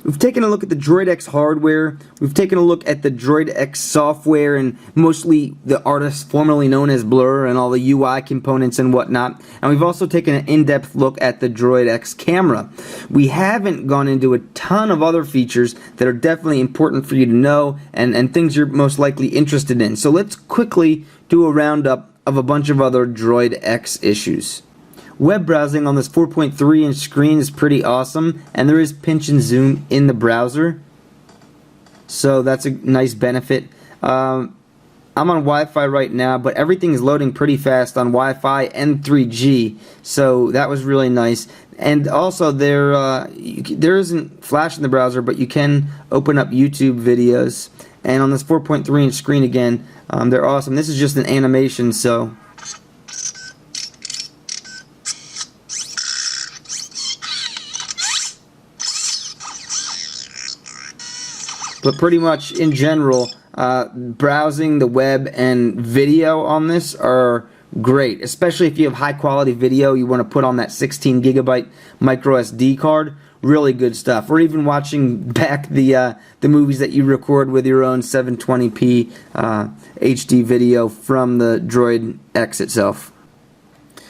we've taken a look at the Droid X hardware, we've taken a look at the Droid X software and mostly the artist formerly known as Blur and all the UI components and whatnot, and we've also taken an in-depth look at the Droid X camera. We haven't gone into a ton of other features that are definitely important for you to know and things you're most likely interested in. So let's quickly do a roundup of a bunch of other Droid X issues. Web browsing on this 4.3 inch screen is pretty awesome, and there is pinch and zoom in the browser, so that's a nice benefit. I'm on Wi-Fi right now, but everything is loading pretty fast on Wi-Fi and 3G, so that was really nice. And also there isn't Flash in the browser, but you can open up YouTube videos, and on this 4.3 inch screen again, they're awesome. This is just an animation, so but pretty much in general, browsing the web and video on this are great, especially if you have high quality video you want to put on that 16 gigabyte micro SD card. Really good stuff. Or even watching back the movies that you record with your own 720p HD video from the Droid X itself.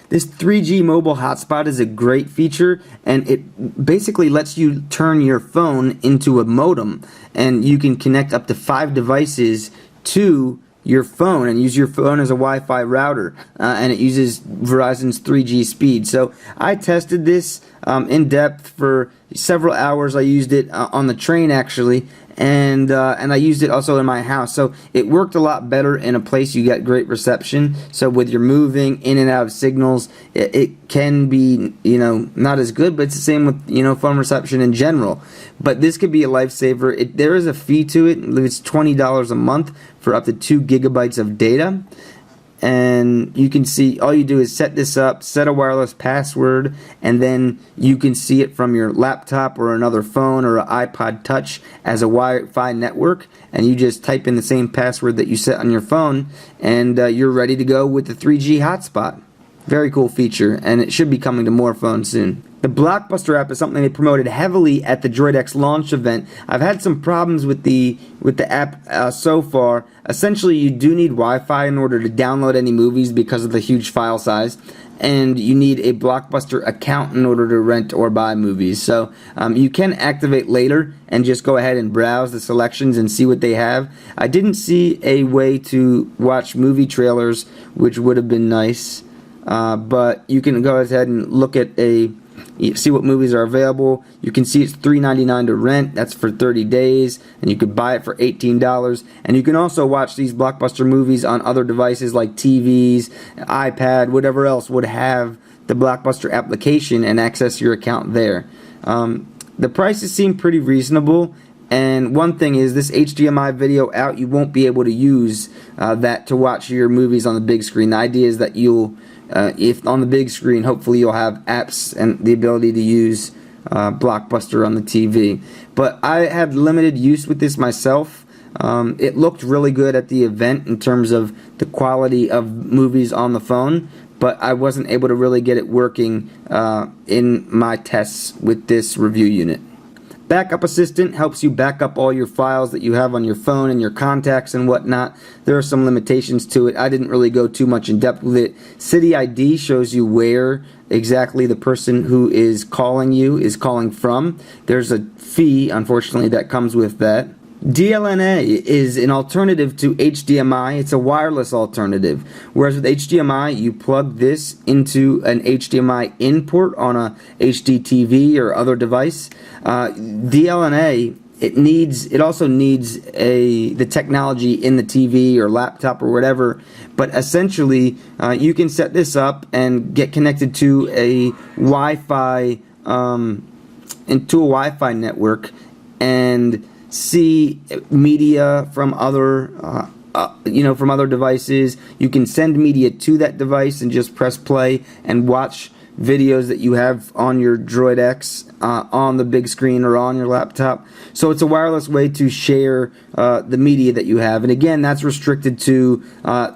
This 3G mobile hotspot is a great feature, and it basically lets you turn your phone into a modem, and you can connect up to 5 devices to your phone and use your phone as a Wi-Fi router, and it uses Verizon's 3G speed. So I tested this in depth for several hours. I used it on the train actually, and I used it also in my house. So it worked a lot better in a place you get great reception. So with your moving in and out of signals, it can be, you know, not as good, but it's the same with, you know, phone reception in general. But this could be a lifesaver. There is a fee to it. It's $20 a month for up to 2 gigabytes of data. And you can see, all you do is set this up, set a wireless password, and then you can see it from your laptop or another phone or an iPod Touch as a Wi-Fi network, and you just type in the same password that you set on your phone, and you're ready to go with the 3G hotspot. Very cool feature, and it should be coming to more phones soon. The Blockbuster app is something they promoted heavily at the Droid X launch event. I've had some problems with the app so far. Essentially, you do need Wi-Fi in order to download any movies because of the huge file size, and you need a Blockbuster account in order to rent or buy movies. So you can activate later and just go ahead and browse the selections and see what they have. I didn't see a way to watch movie trailers, which would have been nice, but you can go ahead and look at see what movies are available. You can see it's $3.99 to rent. That's for 30 days, and you could buy it for $18. And you can also watch these Blockbuster movies on other devices like TVs, iPad, whatever else would have the Blockbuster application, and access your account there. The prices seem pretty reasonable. And one thing is, this HDMI Video Out, you won't be able to use that to watch your movies on the big screen. The idea is that you'll if on the big screen, hopefully you'll have apps and the ability to use Blockbuster on the TV. But I had limited use with this myself. It looked really good at the event in terms of the quality of movies on the phone, but I wasn't able to really get it working in my tests with this review unit. Backup Assistant helps you back up all your files that you have on your phone and your contacts and whatnot. There are some limitations to it. I didn't really go too much in depth with it. City ID shows you where exactly the person who is calling you is calling from. There's a fee, unfortunately, that comes with that. DLNA is an alternative to HDMI. It's a wireless alternative. Whereas with HDMI, you plug this into an HDMI in port on a HD TV or other device. DLNA, it also needs the technology in the TV or laptop or whatever. But essentially, you can set this up and get connected to a Wi-Fi network and see media from other from other devices. You can send media to that device and just press play and watch videos that you have on your Droid X on the big screen or on your laptop. So it's a wireless way to share the media that you have, and again, that's restricted to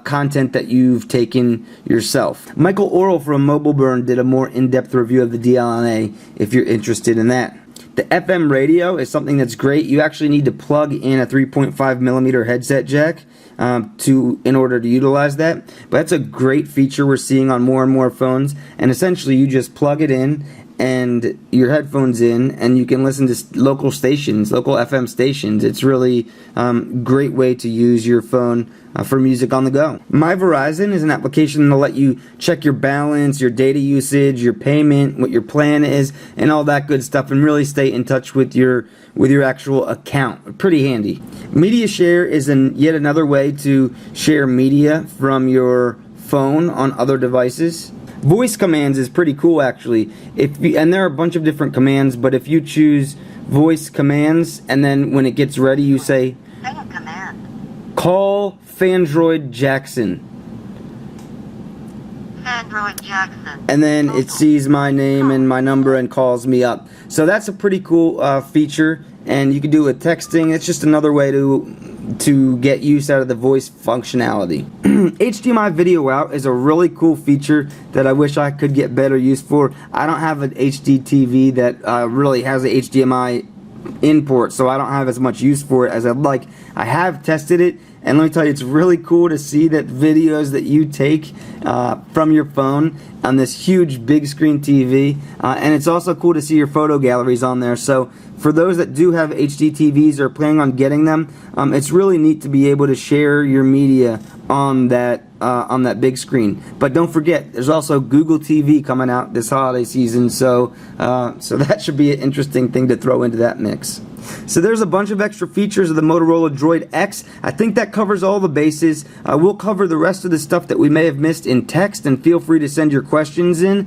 content that you've taken yourself. Michael Orrell from Mobile Burn did a more in-depth review of the DLNA if you're interested in that. The FM radio is something that's great. You actually need to plug in a 3.5mm headset jack in order to utilize that. But that's a great feature we're seeing on more and more phones. And essentially, you just plug it in and your headphones in, and you can listen to local stations, local FM stations. It's really great way to use your phone for music on the go. My Verizon is an application that'll let you check your balance, your data usage, your payment, what your plan is, and all that good stuff, and really stay in touch with your actual account. Pretty handy. Media Share is yet another way to share media from your phone on other devices. Voice commands is pretty cool, actually. And there are a bunch of different commands, but if you choose voice commands, and then when it gets ready, you say, call Fandroid Jackson. Fandroid Jackson. And then it sees my name and my number and calls me up. So that's a pretty cool feature, and you can do it with texting. It's just another way to get use out of the voice functionality. HDMI Video Out is a really cool feature that I wish I could get better use for. I don't have an HD TV that really has a HDMI import, so I don't have as much use for it as I'd like. I have tested it, and let me tell you, it's really cool to see that videos that you take from your phone on this huge big screen TV, and it's also cool to see your photo galleries on there. So for those that do have HD TVs or planning on getting them, it's really neat to be able to share your media on that big screen. But don't forget, there's also Google TV coming out this holiday season, so that should be an interesting thing to throw into that mix. So there's a bunch of extra features of the Motorola Droid X. I think that covers all the bases. We'll cover the rest of the stuff that we may have missed in text, and feel free to send your questions in.